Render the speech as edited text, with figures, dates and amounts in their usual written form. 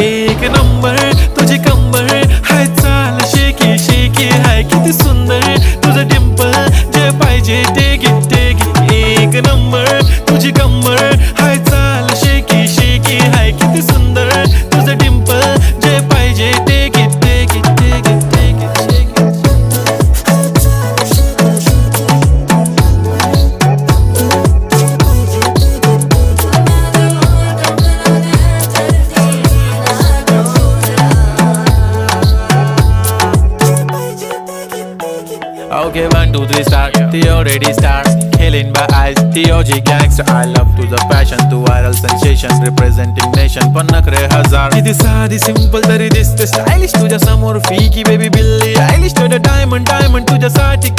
एक नंबर तुझी कंबर हाय, चाल शेकी शेकी हाय, किती सुंदर तुझं डिंपल, जे पाहिजे ते घे ते घे. एक नंबर तुझी कंबर हाय, चाल शेकी शेकी हाय, किती सुंदर तुझं डिंपल, जे पाहिजे ते घे ते घे ते घे ते घे. Okay, 1, 2, 3 start. Theo ready start. Killing by eyes. Theo G gangster. I love to the passion, to viral sensation, representing nation. पण नखरे हजार. किती साधी simple तरी दिसते stylish तुझ्या समोर. फिकी baby बिल्ली. Stylish to the diamond, diamond तुझ्यासाठी.